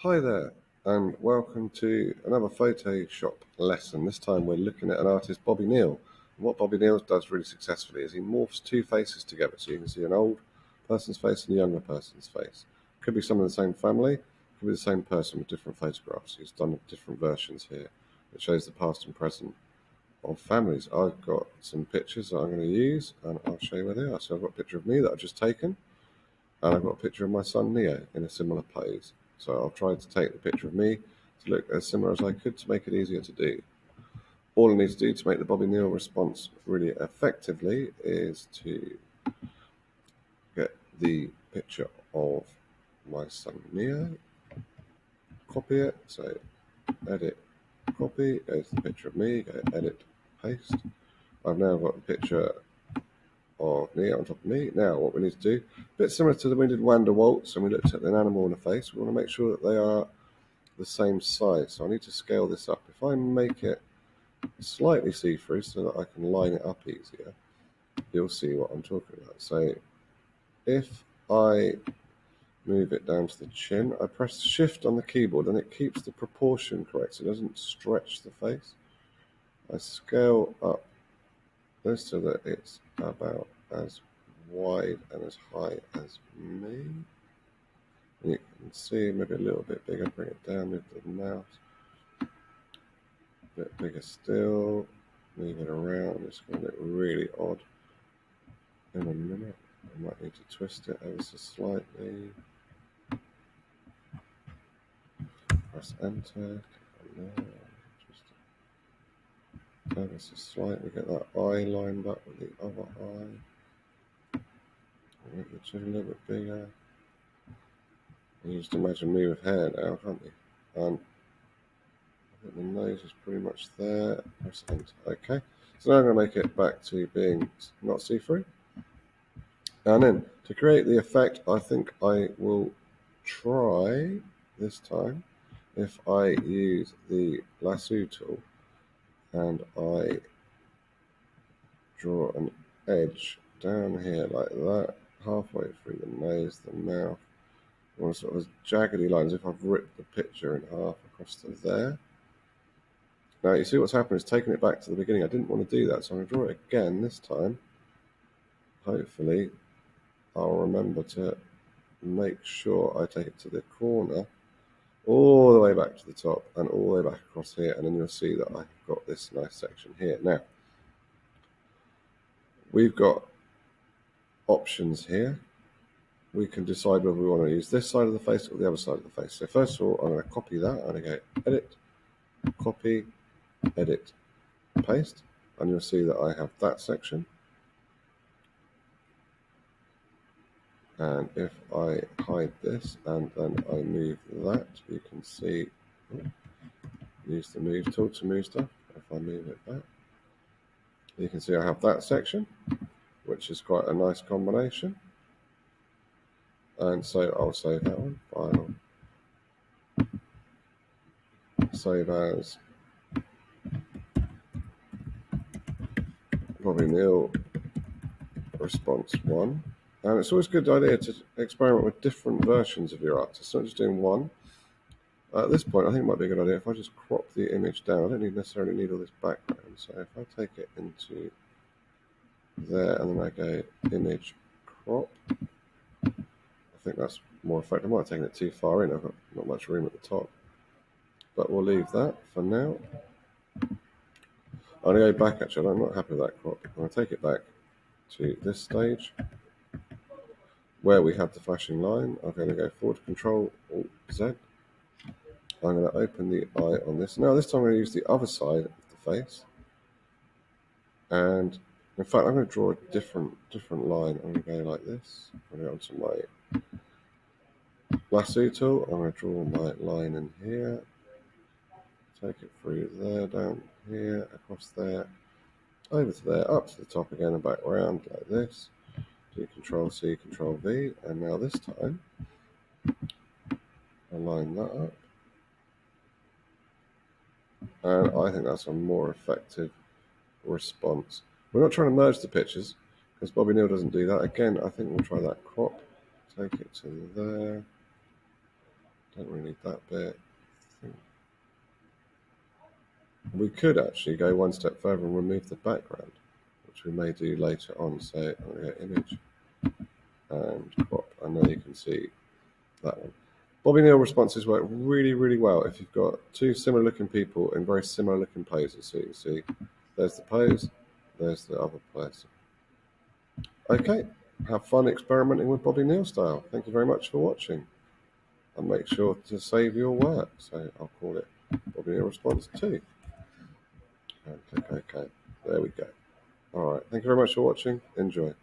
Hi there, and welcome to another Photoshop lesson. This time we're looking at an artist, Bobby Neel. And what Bobby Neel does really successfully is he morphs two faces together. So you can see an old person's face and a younger person's face. Could be someone in the same family, could be the same person with different photographs. He's done different versions here. It shows the past and present of families. I've got some pictures that I'm going to use, and I'll show you where they are. So I've got a picture of me that I've just taken. And I've got a picture of my son Neo in a similar pose. So I'll try to take the picture of me to look as similar as I could to make it easier to do. All I need to do to make the Bobby Neel response really effectively is to get the picture of my son Neo, copy it, so edit, copy, goes to the picture of me, go edit, paste. I've now got the picture of Neo on top of me. Now what we need to do, a bit similar to the we did Wander Waltz and we looked at an animal and a face, we want to make sure that they are the same size. So I need to scale this up. If I make it slightly see-through so that I can line it up easier, you'll see what I'm talking about. So if I move it down to the chin, I press shift on the keyboard and it keeps the proportion correct so it doesn't stretch the face. I scale up this so that it's about as wide and as high as me. And you can see maybe a little bit bigger, bring it down, move the mouse. A bit bigger still, move it around, it's going to look really odd in a minute. I might need to twist it ever so slightly. Press enter, and now twist it ever so slightly, get that eye lined up with the other eye. Make the chin a little bit bigger. You just imagine me with hair now, can't you? I think the nose is pretty much there. Press enter. Okay. So now I'm going to make it back to being not see-through. And then to create the effect, I think I will try this time if I use the lasso tool and I draw an edge down here like that, halfway through the nose, the mouth, or sort of jaggedy lines if I've ripped the picture in half across to there. Now you see what's happened is taking it back to the beginning. I didn't want to do that, so I'm going to draw it again this time. Hopefully I'll remember to make sure I take it to the corner, all the way back to the top and all the way back across here, and then you'll see that I've got this nice section here. Now, we've got options here. We can decide whether we want to use this side of the face or the other side of the face. So first of all, I'm going to copy that. I'm going to go edit, copy, edit, paste, and you'll see that I have that section. And if I hide this and then I move that, you can see, use the move tool to move stuff. If I move it back, you can see I have that section, which is quite a nice combination. And so I'll save that one, file, save as Bobby Neel response 1. And it's always a good idea to experiment with different versions of your art. It's not just doing one. At this point, I think it might be a good idea if I just crop the image down. I don't necessarily need all this background. So if I take it into there and then I go image crop, I think that's more effective. I might have taken it too far in. I've got not much room at the top. But we'll leave that for now. I'm going to go back actually. I'm not happy with that crop. I'm going to take it back to this stage where we have the flashing line. I'm going to go forward, Control Alt Z. I'm going to open the eye on this. Now this time I'm going to use the other side of the face. And in fact, I'm going to draw a different line. I'm going to go like this. I'm going to go onto my lasso tool. I'm going to draw my line in here. Take it through there, down here, across there, over to there, up to the top again and back around like this. Do Control C, Control V, and now this time I'll line that up. And I think that's a more effective response. We're not trying to merge the pictures because Bobby Neel doesn't do that. Again, I think we'll try that crop. Take it to there. Don't really need that bit. We could actually go one step further and remove the background, which we may do later on. So I'm going to go image and crop. I know you can see that one. Bobby Neel responses work really, really well if you've got two similar looking people in very similar looking poses. So you can see there's the pose, there's the other pose. Okay, have fun experimenting with Bobby Neel style. Thank you very much for watching. And make sure to save your work. So I'll call it Bobby Neel response 2. And click OK. There we go. All right. Thank you very much for watching. Enjoy.